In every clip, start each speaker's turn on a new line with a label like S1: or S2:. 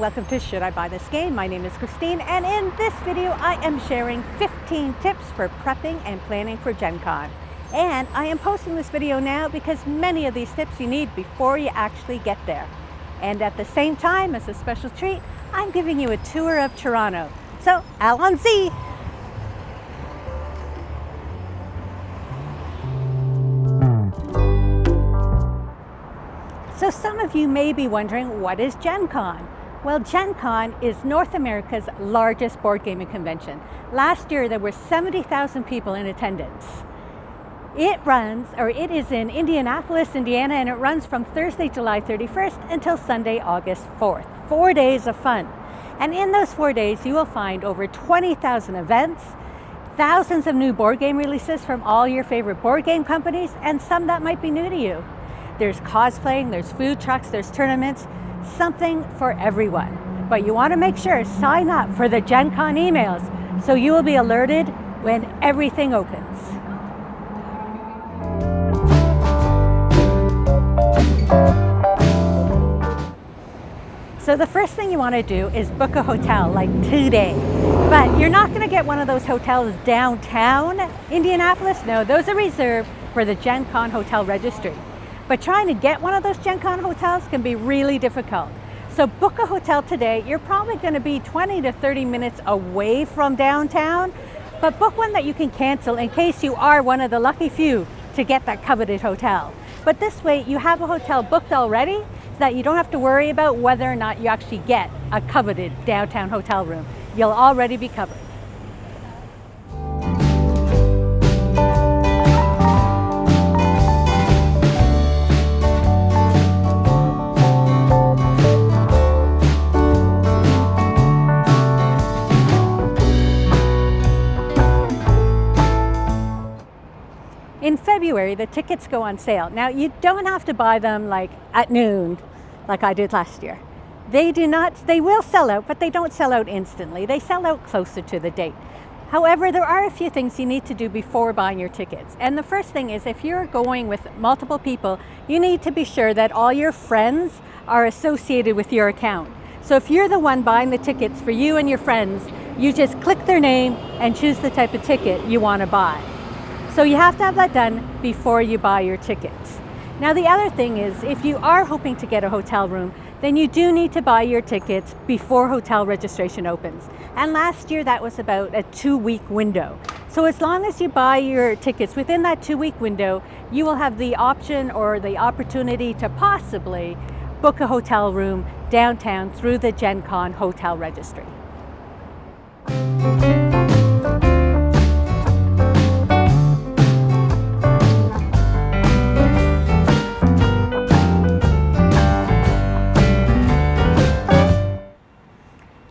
S1: welcome to Should I Buy This Game? My name is Christine, and in this video I am sharing 15 tips for prepping and planning for GenCon. And I am posting this video now because many of these tips you need before you actually get there. And at the same time, as a special treat, I'm giving you a tour of Toronto. So, allons-y! So some of you may be wondering, what is GenCon? Well, GenCon is North America's largest board gaming convention. Last year there were 70,000 people in attendance. It is in Indianapolis, Indiana, and it runs from Thursday, July 31st until Sunday, August 4th. 4 days of fun. And in those 4 days you will find over 20,000 events, thousands of new board game releases from all your favorite board game companies, and some that might be new to you. There's cosplaying, there's food trucks, there's tournaments, something for everyone. But you want to make sure, sign up for the GenCon emails so you will be alerted when everything opens. So the first thing you want to do is book a hotel, like today. But you're not going to get one of those hotels downtown Indianapolis. No, those are reserved for the GenCon hotel registry. But trying to get one of those GenCon hotels can be really difficult. So book a hotel today. You're probably going to be 20 to 30 minutes away from downtown, but book one that you can cancel in case you are one of the lucky few to get that coveted hotel. But this way you have a hotel booked already so that you don't have to worry about whether or not you actually get a coveted downtown hotel room. You'll already be covered. In February, the tickets go on sale. Now, you don't have to buy them like at noon, like I did last year. They will sell out, but they don't sell out instantly. They sell out closer to the date. However, there are a few things you need to do before buying your tickets. And the first thing is, if you're going with multiple people, you need to be sure that all your friends are associated with your account. So if you're the one buying the tickets for you and your friends, you just click their name and choose the type of ticket you want to buy. So you have to have that done before you buy your tickets. Now the other thing is, if you are hoping to get a hotel room, then you do need to buy your tickets before hotel registration opens. And last year that was about a 2-week window. So as long as you buy your tickets within that 2-week window, you will have the option or the opportunity to possibly book a hotel room downtown through the GenCon hotel registry.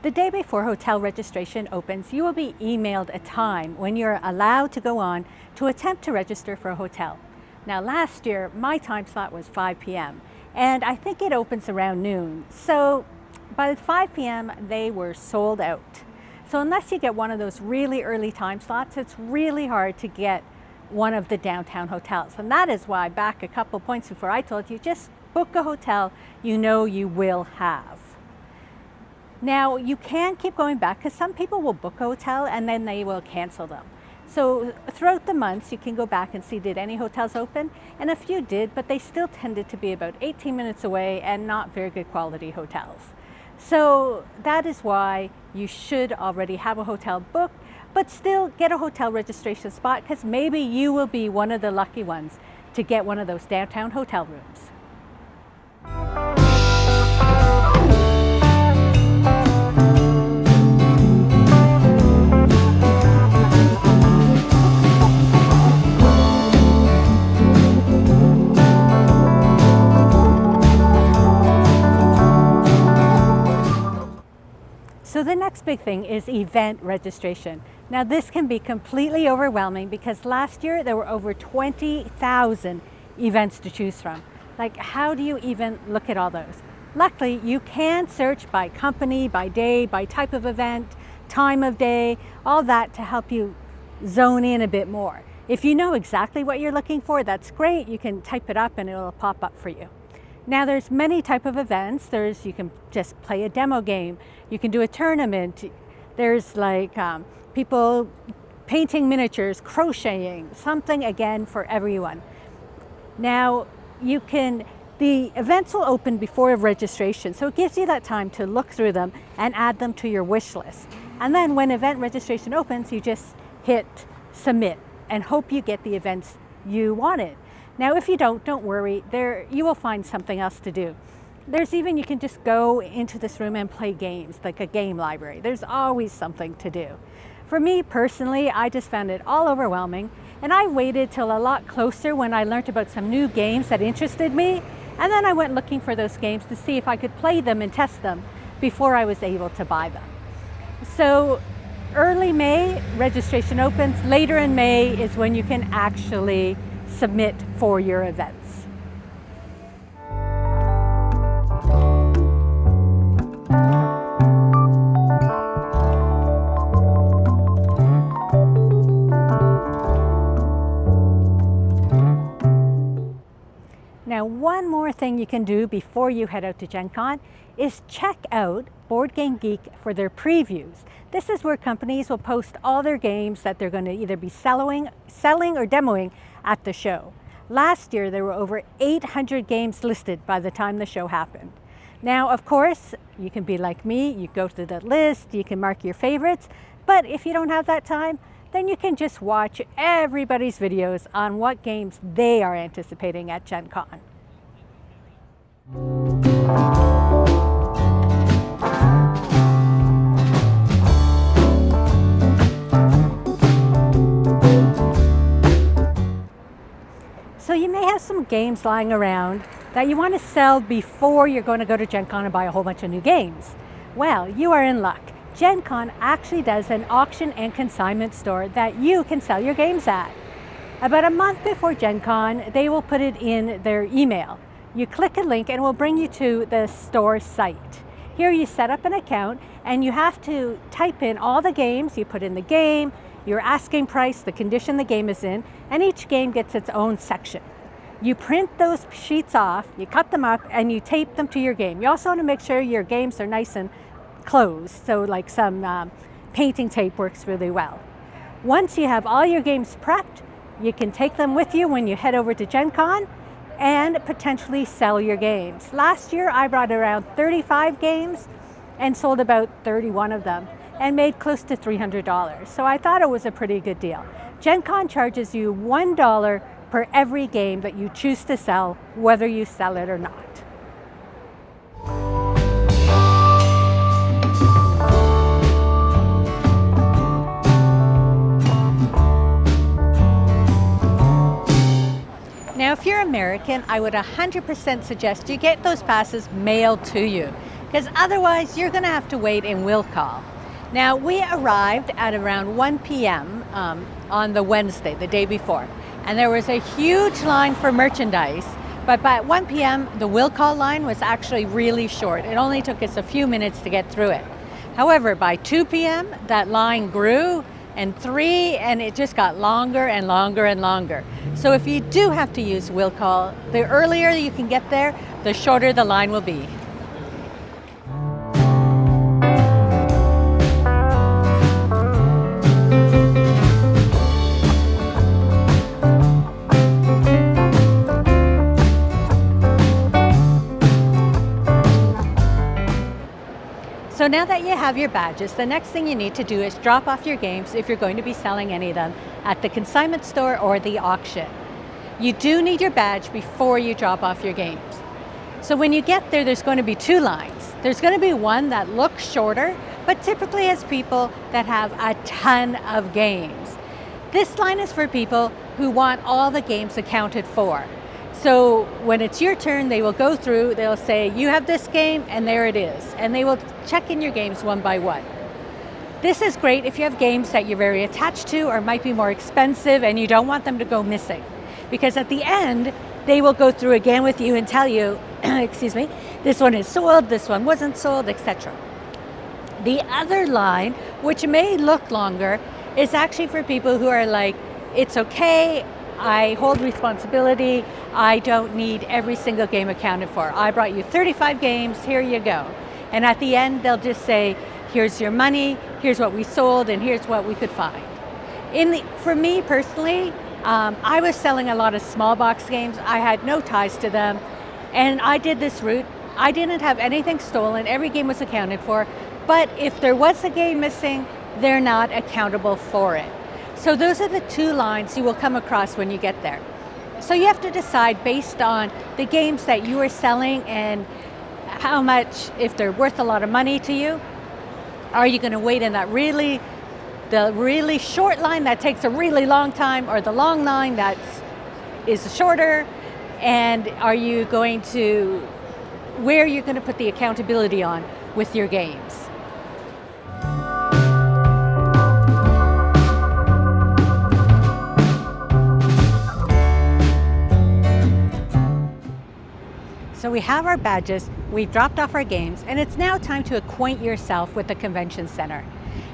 S1: The day before hotel registration opens, you will be emailed a time when you're allowed to go on to attempt to register for a hotel. Now last year, my time slot was 5 p.m. and I think it opens around noon. So by 5 p.m. they were sold out. So unless you get one of those really early time slots, it's really hard to get one of the downtown hotels. And that is why back a couple points before I told you, just book a hotel you know you will have. Now, you can keep going back because some people will book a hotel and then they will cancel them. So throughout the months, you can go back and see, did any hotels open? And a few did, but they still tended to be about 18 minutes away and not very good quality hotels. So that is why you should already have a hotel booked, but still get a hotel registration spot because maybe you will be one of the lucky ones to get one of those downtown hotel rooms. So the next big thing is event registration. Now this can be completely overwhelming because last year there were over 20,000 events to choose from. Like, how do you even look at all those? Luckily, you can search by company, by day, by type of event, time of day, all that to help you zone in a bit more. If you know exactly what you're looking for, that's great. You can type it up and it'll pop up for you. Now there's many type of events. You can just play a demo game. You can do a tournament. There's like people painting miniatures, crocheting, something again for everyone. Now the events will open before registration, so it gives you that time to look through them and add them to your wish list. And then when event registration opens, you just hit submit and hope you get the events you wanted. Now, if you don't worry, you will find something else to do. You can just go into this room and play games, like a game library. There's always something to do. For me personally, I just found it all overwhelming, and I waited till a lot closer when I learned about some new games that interested me, and then I went looking for those games to see if I could play them and test them before I was able to buy them. So early May, registration opens. Later in May is when you can actually submit for your events. Now, one more thing you can do before you head out to GenCon is check out Board Game Geek for their previews. This is where companies will post all their games that they're going to either be selling or demoing at the show. Last year, there were over 800 games listed by the time the show happened. Now, of course, you can be like me, you go to the list, you can mark your favorites, but if you don't have that time, then you can just watch everybody's videos on what games they are anticipating at GenCon. So you may have some games lying around that you want to sell before you're going to go to GenCon and buy a whole bunch of new games. Well, you are in luck. GenCon actually does an auction and consignment store that you can sell your games at. About a month before GenCon, they will put it in their email. You click a link and it will bring you to the store site. Here you set up an account and you have to type in all the games. You put in the game, your asking price, the condition the game is in, and each game gets its own section. You print those sheets off, you cut them up, and you tape them to your game. You also want to make sure your games are nice and closed, so like some painting tape works really well. Once you have all your games prepped, you can take them with you when you head over to GenCon and potentially sell your games. Last year, I brought around 35 games and sold about 31 of them and made close to $300. So I thought it was a pretty good deal. GenCon charges you $1 per every game that you choose to sell, whether you sell it or not. Now, if you're American, I would 100% suggest you get those passes mailed to you, because otherwise you're going to have to wait in will call. Now, we arrived at around 1 p.m. On the Wednesday, the day before, and there was a huge line for merchandise, but by 1 p.m. the will call line was actually really short. It only took us a few minutes to get through it. However, by 2 p.m. that line grew, and 3, and it just got longer and longer and longer. So if you do have to use will call, the earlier you can get there, the shorter the line will be. So now that you have your badges, the next thing you need to do is drop off your games if you're going to be selling any of them at the consignment store or the auction. You do need your badge before you drop off your games. So when you get there, there's going to be 2 lines. There's going to be one that looks shorter, but typically has people that have a ton of games. This line is for people who want all the games accounted for. So when it's your turn, they will go through, they'll say, you have this game, and there it is. And they will check in your games one by one. This is great if you have games that you're very attached to or might be more expensive and you don't want them to go missing. Because at the end, they will go through again with you and tell you, excuse me, this one is sold, this one wasn't sold, etc. The other line, which may look longer, is actually for people who are like, it's okay, I hold responsibility. I don't need every single game accounted for. I brought you 35 games, here you go. And at the end, they'll just say, here's your money, here's what we sold, and here's what we could find. For me personally, I was selling a lot of small box games. I had no ties to them, and I did this route. I didn't have anything stolen, every game was accounted for, but if there was a game missing, they're not accountable for it. So those are the two lines you will come across when you get there. So you have to decide based on the games that you are selling and how much, if they're worth a lot of money to you, are you going to wait in that the really short line that takes a really long time, or the long line that is shorter, and are you going to, where you're going to put the accountability on with your games. So we have our badges, we've dropped off our games, and it's now time to acquaint yourself with the convention center.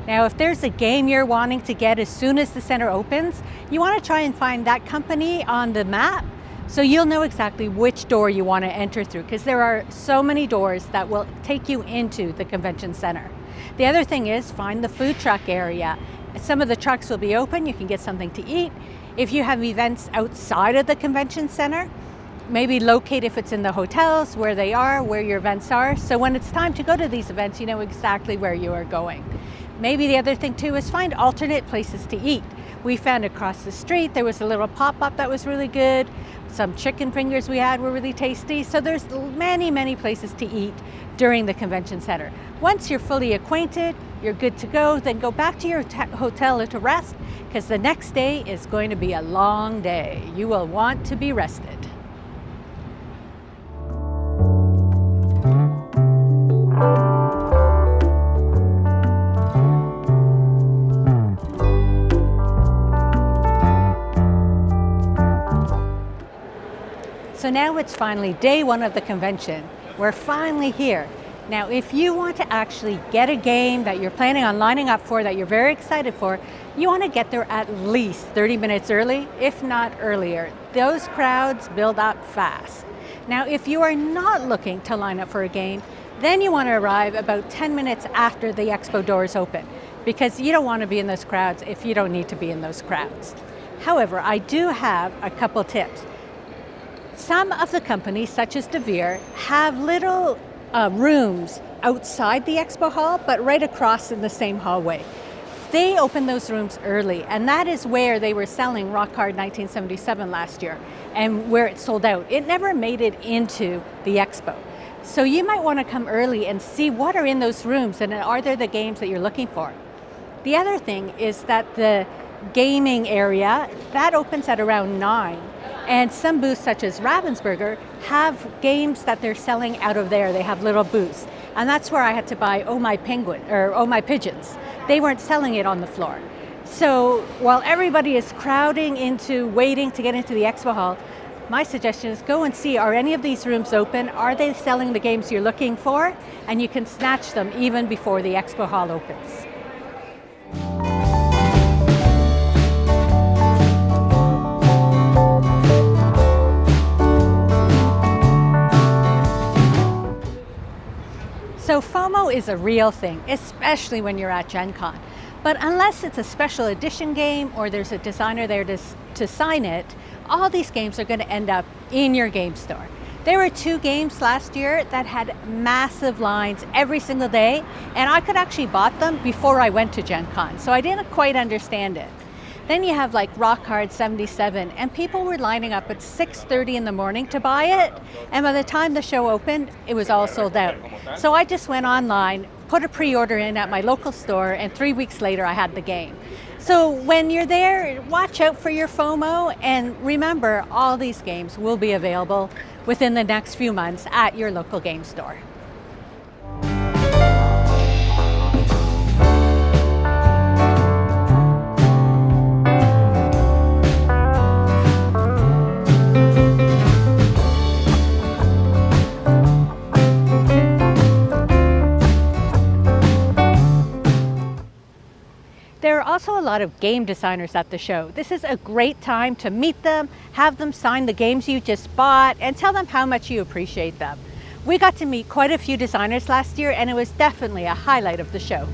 S1: Now, if there's a game you're wanting to get as soon as the center opens, you want to try and find that company on the map so you'll know exactly which door you want to enter through, because there are so many doors that will take you into the convention center. The other thing is find the food truck area. Some of the trucks will be open, you can get something to eat. If you have events outside of the convention center, maybe locate if it's in the hotels, where they are, where your events are. So when it's time to go to these events, you know exactly where you are going. Maybe the other thing too is find alternate places to eat. We found across the street, there was a little pop-up that was really good. Some chicken fingers we had were really tasty. So there's many, many places to eat during the convention center. Once you're fully acquainted, you're good to go, then go back to your hotel to rest, because the next day is going to be a long day. You will want to be rested. So now it's finally day one of the convention. We're finally here. Now, if you want to actually get a game that you're planning on lining up for, that you're very excited for, you want to get there at least 30 minutes early, if not earlier. Those crowds build up fast. Now, if you are not looking to line up for a game, then you want to arrive about 10 minutes after the expo doors open, because you don't want to be in those crowds if you don't need to be in those crowds. However, I do have a couple tips. Some of the companies, such as DeVere, have little rooms outside the expo hall, but right across in the same hallway. They open those rooms early, and that is where they were selling Rock Hard 1977 last year, and where it sold out. It never made it into the expo. So you might want to come early and see what are in those rooms, and are there the games that you're looking for. The other thing is that the gaming area, that opens at around 9. And some booths, such as Ravensburger, have games that they're selling out of there. They have little booths. And that's where I had to buy Oh My Penguin, or Oh My Pigeons. They weren't selling it on the floor. So while everybody is crowding into, waiting to get into the expo hall, my suggestion is go and see, are any of these rooms open? Are they selling the games you're looking for? And you can snatch them even before the expo hall opens. So FOMO is a real thing, especially when you're at GenCon. But unless it's a special edition game or there's a designer there to sign it, all these games are going to end up in your game store. There were 2 games last year that had massive lines every single day, and I could actually bought them before I went to GenCon, so I didn't quite understand it. Then you have like Rock Hard 77, and people were lining up at 6:30 in the morning to buy it, and by the time the show opened, it was all sold out. So I just went online, put a pre-order in at my local store, and 3 weeks later I had the game. So when you're there, watch out for your FOMO, and remember, all these games will be available within the next few months at your local game store. There there are also a lot of game designers at the show. This is a great time to meet them, have them sign the games you just bought, and tell them how much you appreciate them. We got to meet quite a few designers last year, and it was definitely a highlight of the show.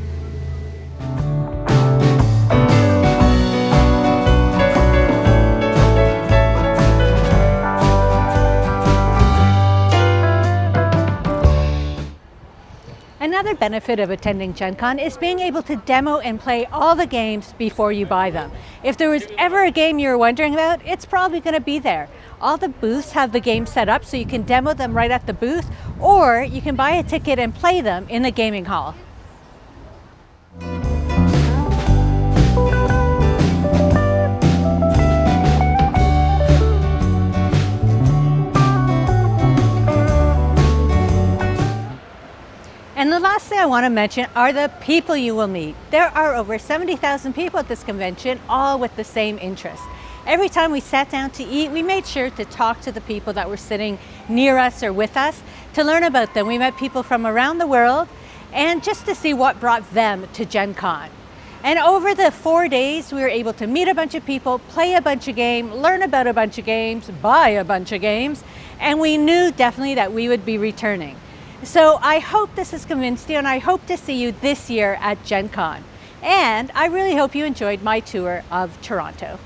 S1: Another benefit of attending GenCon is being able to demo and play all the games before you buy them. If there was ever a game you were wondering about, it's probably going to be there. All the booths have the games set up so you can demo them right at the booth, or you can buy a ticket and play them in the gaming hall. And the last thing I want to mention are the people you will meet. There are over 70,000 people at this convention, all with the same interest. Every time we sat down to eat, we made sure to talk to the people that were sitting near us or with us to learn about them. We met people from around the world and just to see what brought them to GenCon. And over the 4 days, we were able to meet a bunch of people, play a bunch of games, learn about a bunch of games, buy a bunch of games, and we knew definitely that we would be returning. So I hope this has convinced you, and I hope to see you this year at GenCon. And I really hope you enjoyed my tour of Toronto.